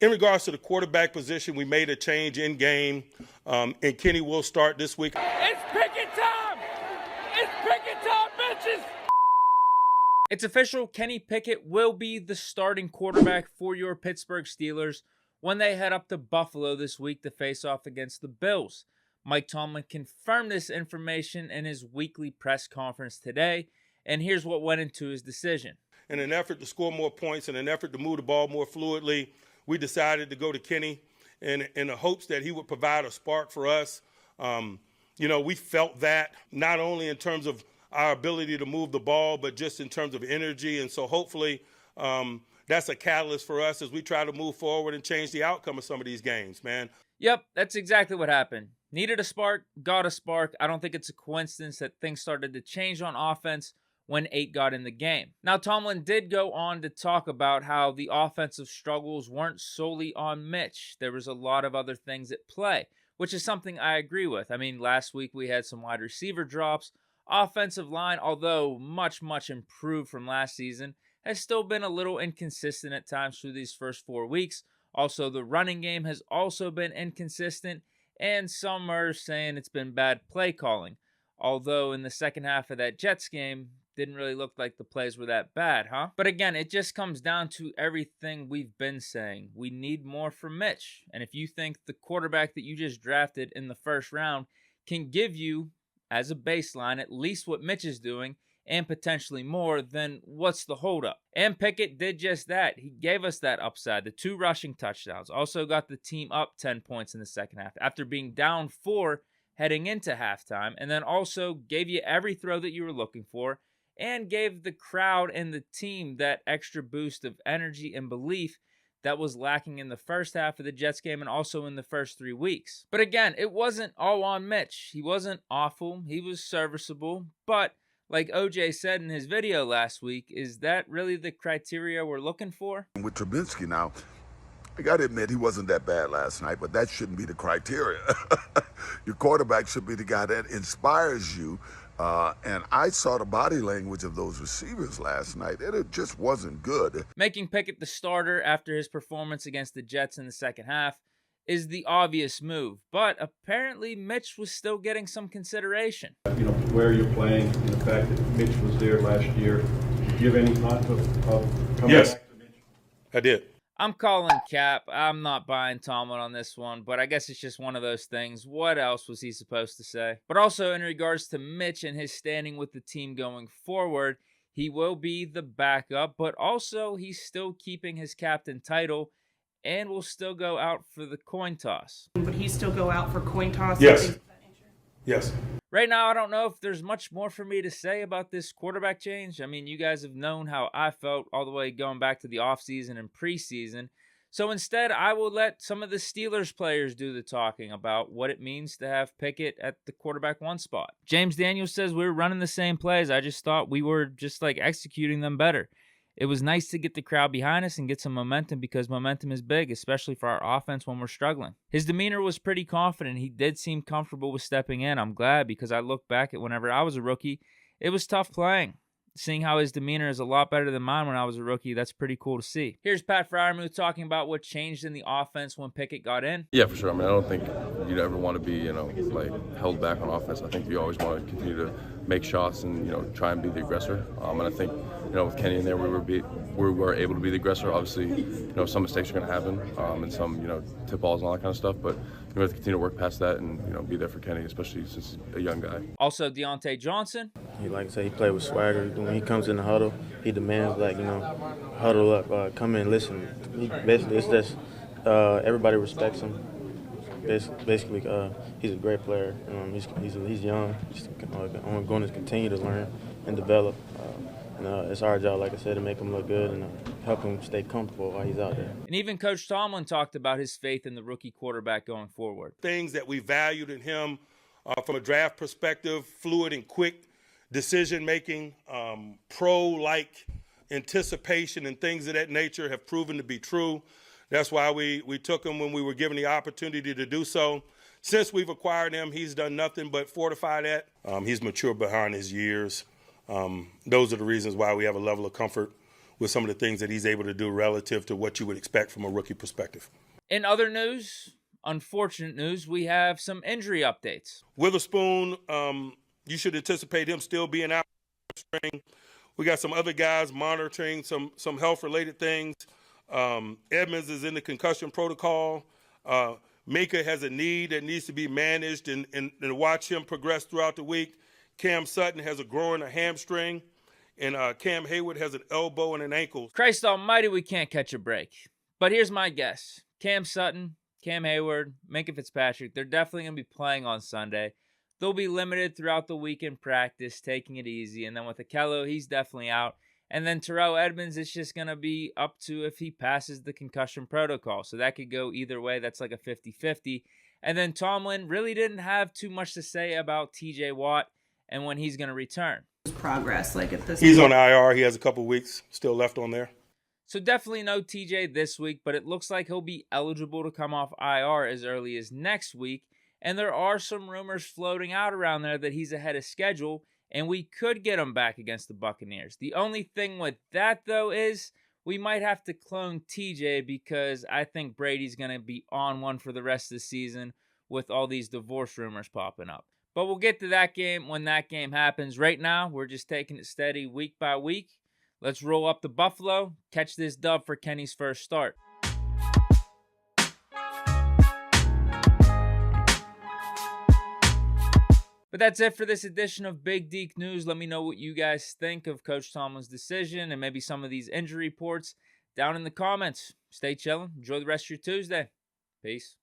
In regards to the quarterback position, we made a change in game, and Kenny will start this week. It's Pickett time! It's Pickett time, bitches! It's official, Kenny Pickett will be the starting quarterback for your Pittsburgh Steelers when they head up to Buffalo this week to face off against the Bills. Mike Tomlin confirmed this information in his weekly press conference today, and here's what went into his decision. In an effort to score more points and an effort to move the ball more fluidly, we decided to go to Kenny in the hopes that he would provide a spark for us. We felt that not only in terms of our ability to move the ball, but just in terms of energy. And so hopefully that's a catalyst for us as we try to move forward and change the outcome of some of these games, man. Yep, that's exactly what happened. Needed a spark, got a spark. I don't think it's a coincidence that things started to change on offense when 8 got in the game. Now, Tomlin did go on to talk about how the offensive struggles weren't solely on Mitch. There was a lot of other things at play, which is something I agree with. I mean, last week we had some wide receiver drops. Offensive line, although much improved from last season, has still been a little inconsistent at times through these first 4 weeks. Also, the running game has also been inconsistent, and some are saying it's been bad play calling. Although in the second half of that Jets game, didn't really look like the plays were that bad, huh? But again, it just comes down to everything we've been saying. We need more from Mitch. And if you think the quarterback that you just drafted in the first round can give you, as a baseline, at least what Mitch is doing, and potentially more, then what's the holdup? And Pickett did just that. He gave us that upside, the 2 rushing touchdowns. Also got the team up 10 points in the second half after being down 4 heading into halftime, and then also gave you every throw that you were looking for, and gave the crowd and the team that extra boost of energy and belief that was lacking in the first half of the Jets game and also in the first 3 weeks. But again, it wasn't all on Mitch. He wasn't awful. He was serviceable. But like OJ said in his video last week, is that really the criteria we're looking for? With Trubinsky now, I got to admit he wasn't that bad last night, but that shouldn't be the criteria. Your quarterback should be the guy that inspires you. And I saw the body language of those receivers last night. It just wasn't good. Making Pickett the starter after his performance against the Jets in the second half is the obvious move. But apparently Mitch was still getting some consideration. Where you're playing and the fact that Mitch was there last year, did you give any thought of coming Yes, back to Mitch? I did. I'm calling cap. I'm not buying Tomlin on this one, but I guess it's just one of those things. What else was he supposed to say? But also in regards to Mitch and his standing with the team going forward, he will be the backup, but also he's still keeping his captain title and will still go out for the coin toss. Would he still go out for coin toss? Yes. Yes. Right now, I don't know if there's much more for me to say about this quarterback change. I mean, you guys have known how I felt all the way going back to the offseason and preseason. So instead, I will let some of the Steelers players do the talking about what it means to have Pickett at the quarterback 1 spot. James Daniels says we were running the same plays. I just thought we were just executing them better. It was nice to get the crowd behind us and get some momentum because momentum is big, especially for our offense when we're struggling. His demeanor was pretty confident. He did seem comfortable with stepping in. I'm glad because I look back at whenever I was a rookie, it was tough playing. Seeing how his demeanor is a lot better than mine when I was a rookie, that's pretty cool to see. Here's Pat Fryermuth talking about what changed in the offense when Pickett got in. Yeah, for sure. I mean, I don't think you'd ever want to be, held back on offense. I think you always want to continue to make shots and, try and be the aggressor. And I think, with Kenny in there, we were able to be the aggressor. Obviously, some mistakes are going to happen and some, tip balls and all that kind of stuff. But we have to continue to work past that and, be there for Kenny, especially since he's a young guy. Also, Deontay Johnson. Like I said, he played with swagger. When he comes in the huddle, he demands, huddle up, come in, listen. Basically, it's just everybody respects him. Basically, he's a great player. He's young. He's going to continue to learn and develop. It's our job, like I said, to make him look good and help him stay comfortable while he's out there. And even Coach Tomlin talked about his faith in the rookie quarterback going forward. Things that we valued in him from a draft perspective, fluid and quick decision-making, pro-like anticipation and things of that nature have proven to be true. That's why we took him when we were given the opportunity to do so. Since we've acquired him, he's done nothing but fortify that. He's matured behind his years. Those are the reasons why we have a level of comfort with some of the things that he's able to do relative to what you would expect from a rookie perspective. In other news, unfortunate news, we have some injury updates. Witherspoon, you should anticipate him still being out. We got some other guys monitoring some health-related things. Edmonds is in the concussion protocol. Minka has a knee that needs to be managed and watch him progress throughout the week. Cam Sutton has a groin, a hamstring, and Cam Hayward has an elbow and an ankle. Christ almighty, we can't catch a break. But here's my guess. Cam Sutton, Cam Hayward, Minka Fitzpatrick, they're definitely going to be playing on Sunday. They'll be limited throughout the week in practice, taking it easy. And then with Akello, he's definitely out. And then Terrell Edmonds, it's just going to be up to if he passes the concussion protocol. So that could go either way. That's like a 50-50. And then Tomlin really didn't have too much to say about TJ Watt and when he's going to return. Progress, like at this He's point. on IR. He has a couple weeks still left on there. So definitely no TJ this week, but it looks like he'll be eligible to come off IR as early as next week. And there are some rumors floating out around there that he's ahead of schedule, and we could get him back against the Buccaneers. The only thing with that, though, is we might have to clone TJ because I think Brady's going to be on one for the rest of the season with all these divorce rumors popping up. But we'll get to that game when that game happens. Right now, we're just taking it steady week by week. Let's roll up to Buffalo, catch this dub for Kenny's first start. But that's it for this edition of Big Deke News. Let me know what you guys think of Coach Tomlin's decision and maybe some of these injury reports down in the comments. Stay chilling. Enjoy the rest of your Tuesday. Peace.